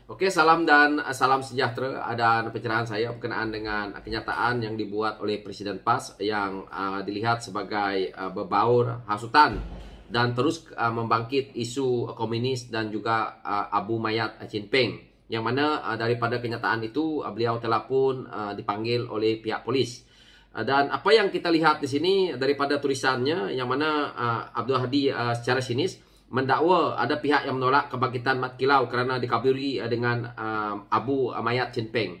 Oke, salam dan salam sejahtera. Dan pencerahan saya berkenaan dengan kenyataan yang dibuat oleh Presiden PAS yang dilihat sebagai berbaur hasutan dan terus membangkit isu komunis dan juga abu mayat Jinping. Yang mana daripada kenyataan itu beliau telah pun dipanggil oleh pihak polis. Dan apa yang kita lihat di sini daripada tulisannya yang mana Abdul Hadi secara sinis mendakwa ada pihak yang menolak kebangkitan Mat Kilau kerana dikaburi dengan abu mayat Jinping.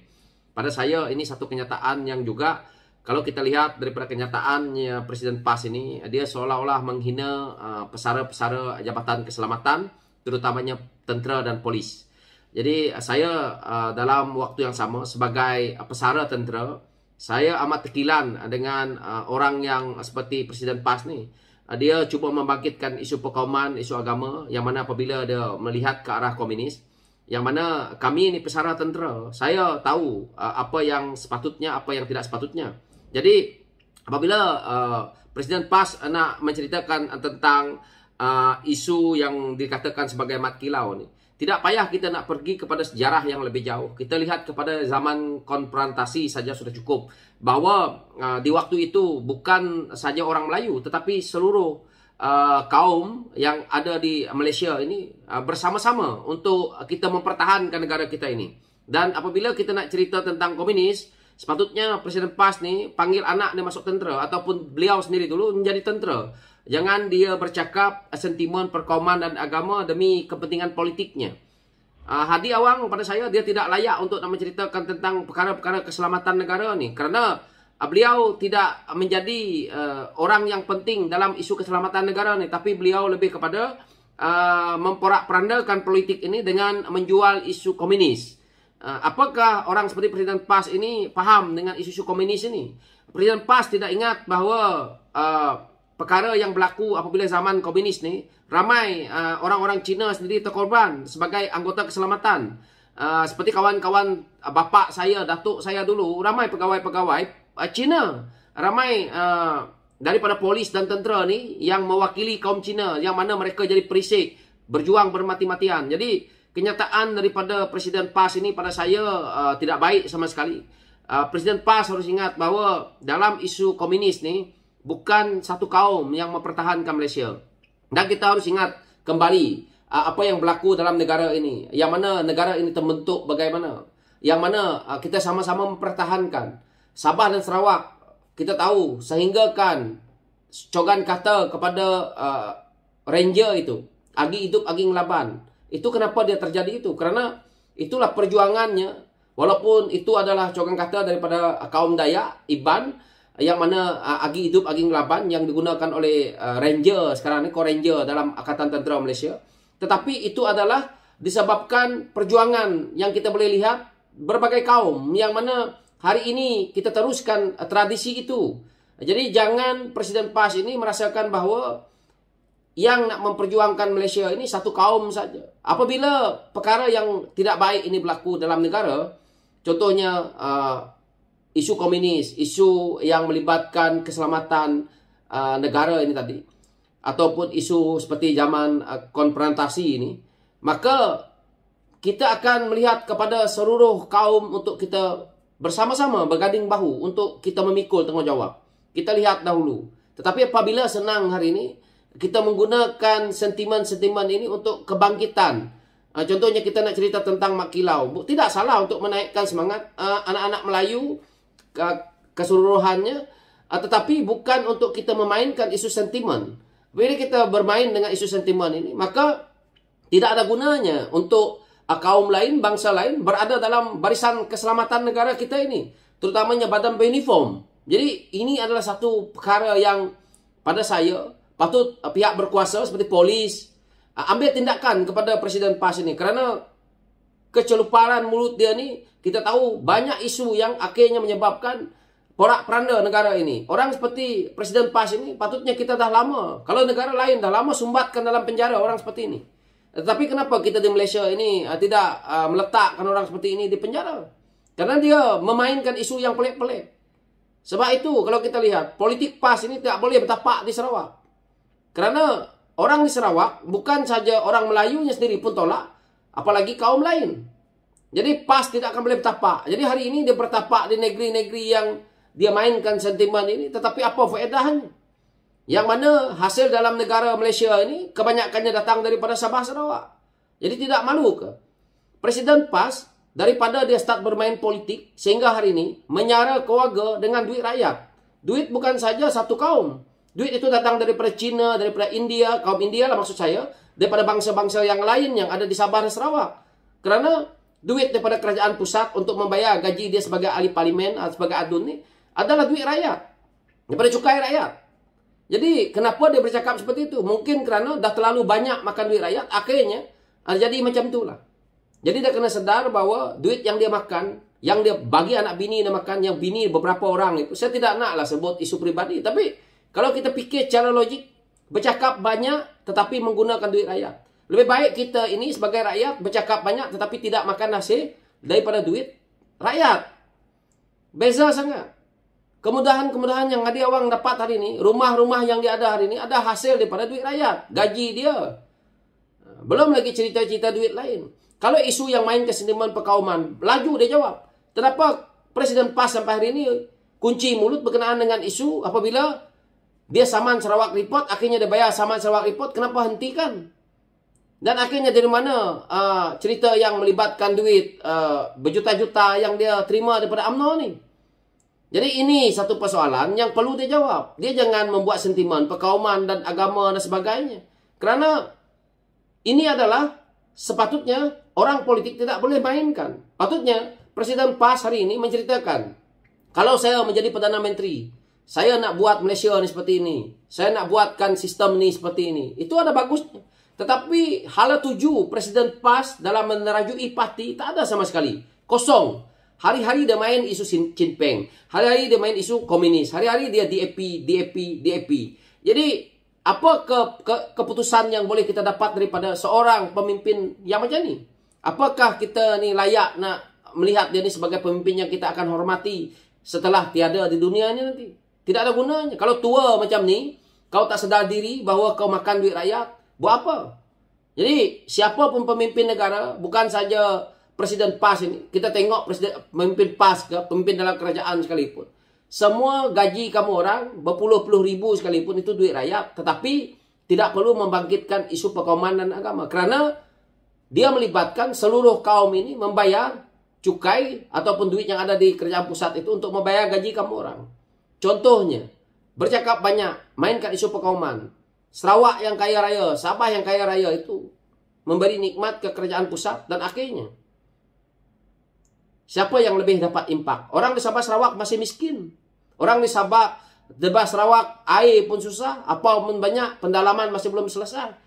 Pada saya ini satu kenyataan yang juga kalau kita lihat daripada kenyataannya Presiden PAS ini, dia seolah-olah menghina pesara-pesara Jabatan Keselamatan, terutamanya tentera dan polis. Jadi saya dalam waktu yang sama sebagai pesara tentera, saya amat tekilan dengan orang yang seperti Presiden PAS ni. Dia cuba membangkitkan isu perkauman, isu agama, yang mana apabila dia melihat ke arah komunis, yang mana kami ni pesara tentera, saya tahu apa yang sepatutnya, apa yang tidak sepatutnya. Jadi apabila Presiden PAS nak menceritakan tentang isu yang dikatakan sebagai Mat Kilau ni, tidak payah kita nak pergi kepada sejarah yang lebih jauh. Kita lihat kepada zaman konfrontasi saja sudah cukup. Bahawa di waktu itu bukan saja orang Melayu, tetapi seluruh kaum yang ada di Malaysia ini bersama-sama untuk kita mempertahankan negara kita ini. Dan apabila kita nak cerita tentang komunis, sepatutnya Presiden PAS ni panggil anak dia masuk tentera, ataupun beliau sendiri dulu menjadi tentera. Jangan dia bercakap sentimen perkauman dan agama demi kepentingan politiknya. Hadi Awang pada saya dia tidak layak untuk nak menceritakan tentang perkara-perkara keselamatan negara ni. Kerana beliau tidak menjadi orang yang penting dalam isu keselamatan negara ni. Tapi beliau lebih kepada memporak-perandakan politik ini dengan menjual isu komunis. Apakah orang seperti Presiden PAS ini faham dengan isu-isu komunis ini? Presiden PAS tidak ingat bahawa perkara yang berlaku apabila zaman komunis ni, ramai orang-orang Cina sendiri terkorban sebagai anggota keselamatan. Seperti kawan-kawan bapa saya, datuk saya dulu, ramai pegawai-pegawai Cina. Ramai daripada polis dan tentera ni yang mewakili kaum Cina, yang mana mereka jadi perisik, berjuang bermati-matian. Jadi kenyataan daripada Presiden PAS ini pada saya tidak baik sama sekali. Presiden PAS harus ingat bahawa dalam isu komunis ni, bukan satu kaum yang mempertahankan Malaysia. Dan kita harus ingat kembali apa yang berlaku dalam negara ini. Yang mana negara ini terbentuk bagaimana. Yang mana kita sama-sama mempertahankan. Sabah dan Sarawak, kita tahu sehinggakan cogan kata kepada ranger itu, agi hidup agi ngelaban. Itu kenapa dia terjadi itu? Kerana itulah perjuangannya. Walaupun itu adalah cogan kata daripada kaum Dayak, Iban, yang mana agi hidup agi ngelaban yang digunakan oleh ranger sekarang ni, Ranger dalam Angkatan Tentera Malaysia. Tetapi itu adalah disebabkan perjuangan yang kita boleh lihat berbagai kaum, yang mana hari ini kita teruskan tradisi itu. Jadi jangan Presiden PAS ini merasakan bahawa yang nak memperjuangkan Malaysia ini satu kaum saja. Apabila perkara yang tidak baik ini berlaku dalam negara, contohnya isu komunis, isu yang melibatkan keselamatan negara ini tadi, ataupun isu seperti zaman konfrontasi ini, maka kita akan melihat kepada seluruh kaum untuk kita bersama-sama berganding bahu untuk kita memikul tanggungjawab. Kita lihat dahulu. Tetapi apabila senang hari ini, kita menggunakan sentimen-sentimen ini untuk kebangkitan. Contohnya kita nak cerita tentang Mat Kilau. Tidak salah untuk menaikkan semangat anak-anak Melayu keseluruhannya, tetapi bukan untuk kita memainkan isu sentimen. Bila kita bermain dengan isu sentimen ini, maka tidak ada gunanya untuk kaum lain, bangsa lain berada dalam barisan keselamatan negara kita ini, terutamanya badan beruniform. Jadi ini adalah satu perkara yang pada saya patut pihak berkuasa seperti polis ambil tindakan kepada Presiden PAS ini, kerana keceluparan mulut dia ni, kita tahu banyak isu yang akhirnya menyebabkan porak-peranda negara ini. Orang seperti Presiden PAS ini patutnya kita dah lama, kalau negara lain dah lama sumbatkan dalam penjara orang seperti ini. Tetapi kenapa kita di Malaysia ini tidak meletakkan orang seperti ini di penjara? Karena dia memainkan isu yang pelik-pelik. Sebab itu kalau kita lihat, politik PAS ini tidak boleh bertapak di Sarawak. Kerana orang di Sarawak, bukan saja orang Melayunya sendiri pun tolak, apalagi kaum lain. Jadi PAS tidak akan boleh bertapak. Jadi hari ini dia bertapak di negeri-negeri yang dia mainkan sentimen ini. Tetapi apa faedahnya? Yang mana hasil dalam negara Malaysia ini kebanyakannya datang daripada Sabah Sarawak. Jadi tidak malu ke? Presiden PAS daripada dia start bermain politik sehingga hari ini menyara keluarga dengan duit rakyat. Duit bukan saja satu kaum. Duit itu datang daripada China, daripada India, kaum India lah maksud saya, daripada bangsa-bangsa yang lain yang ada di Sabah dan Sarawak. Kerana duit daripada kerajaan pusat untuk membayar gaji dia sebagai ahli parlimen, sebagai adun ni adalah duit rakyat. Daripada cukai rakyat. Jadi kenapa dia bercakap seperti itu? Mungkin kerana dah terlalu banyak makan duit rakyat, akhirnya jadi macam itulah. Jadi dia kena sedar bahawa duit yang dia makan, yang dia bagi anak bini dia makan, yang bini beberapa orang itu, saya tidak naklah sebut isu peribadi. Tapi kalau kita fikir secara logik, bercakap banyak tetapi menggunakan duit rakyat. Lebih baik kita ini sebagai rakyat bercakap banyak tetapi tidak makan hasil daripada duit rakyat. Beza sangat. Kemudahan-kemudahan yang ada orang dapat hari ini, rumah-rumah yang dia ada hari ini, ada hasil daripada duit rakyat. Gaji dia. Belum lagi cerita-cerita duit lain. Kalau isu yang main ke sentimen perkauman, laju dia jawab. Kenapa Presiden PAS sampai hari ini kunci mulut berkenaan dengan isu apabila dia saman Sarawak Report, akhirnya dia bayar saman Sarawak Report, kenapa hentikan? Dan akhirnya dari mana cerita yang melibatkan duit berjuta-juta yang dia terima daripada UMNO ni? Jadi ini satu persoalan yang perlu dia jawab. Dia jangan membuat sentimen perkauman dan agama dan sebagainya. Kerana ini adalah sepatutnya orang politik tidak boleh mainkan. Patutnya Presiden PAS hari ini menceritakan, kalau saya menjadi Perdana Menteri, saya nak buat Malaysia ni seperti ini. Saya nak buatkan sistem ni seperti ini. Itu ada bagusnya. Tetapi hala tuju Presiden PAS dalam menerajui parti tak ada sama sekali. Kosong. Hari-hari dia main isu Chin Peng. Hari-hari dia main isu komunis. Hari-hari dia DAP. Jadi apa keputusan yang boleh kita dapat daripada seorang pemimpin yang macam ni? Apakah kita ni layak nak melihat dia ni sebagai pemimpin yang kita akan hormati setelah tiada di dunia ni nanti? Tidak ada gunanya. Kalau tua macam ni, kau tak sedar diri bahawa kau makan duit rakyat, buat apa? Jadi, siapa pun pemimpin negara, bukan saja Presiden PAS ini. Kita tengok pemimpin PAS ke, pemimpin dalam kerajaan sekalipun. Semua gaji kamu orang, berpuluh-puluh ribu sekalipun, itu duit rakyat. Tetapi, tidak perlu membangkitkan isu perkauman dan agama. Kerana, dia melibatkan seluruh kaum ini membayar cukai ataupun duit yang ada di kerajaan pusat itu untuk membayar gaji kamu orang. Contohnya, bercakap banyak, mainkan isu perkauman. Sarawak yang kaya raya, Sabah yang kaya raya itu memberi nikmat ke kerajaan pusat dan akhirnya siapa yang lebih dapat impak? Orang di Sabah Sarawak masih miskin. Orang di Sabah Sarawak air pun susah, apa pun banyak, pendalaman masih belum selesai.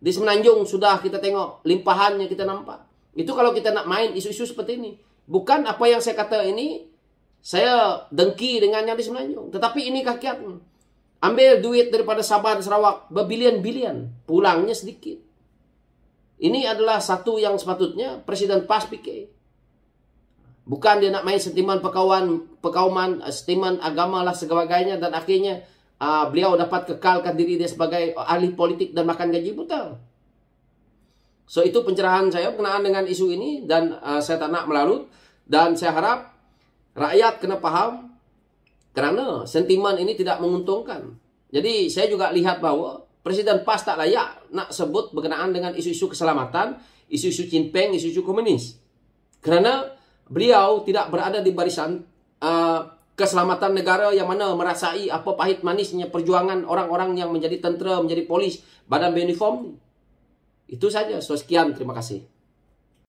Di Semenanjung sudah kita tengok limpahannya kita nampak. Itu kalau kita nak main isu-isu seperti ini. Bukan apa yang saya kata ini saya dengki dengan yang di Semenanjung. Tetapi ini rakyatnya. Ambil duit daripada Sabah dan Sarawak berbilion-bilion. Pulangnya sedikit. Ini adalah satu yang sepatutnya Presiden PAS fikir. Bukan dia nak main sentimen perkauman, sentimen agama lah sebagainya. Dan akhirnya beliau dapat kekalkan diri dia sebagai ahli politik dan makan gaji buta. So itu pencerahan saya berkenaan dengan isu ini. Dan saya tak nak melarut. Dan saya harap rakyat kena faham kerana sentimen ini tidak menguntungkan. Jadi saya juga lihat bahawa Presiden PAS tak layak nak sebut berkenaan dengan isu-isu keselamatan, isu-isu Chin Peng, isu-isu komunis. Kerana beliau tidak berada di barisan keselamatan negara yang mana merasai apa pahit manisnya perjuangan orang-orang yang menjadi tentera, menjadi polis, badan beruniform. Itu saja. So sekian, terima kasih.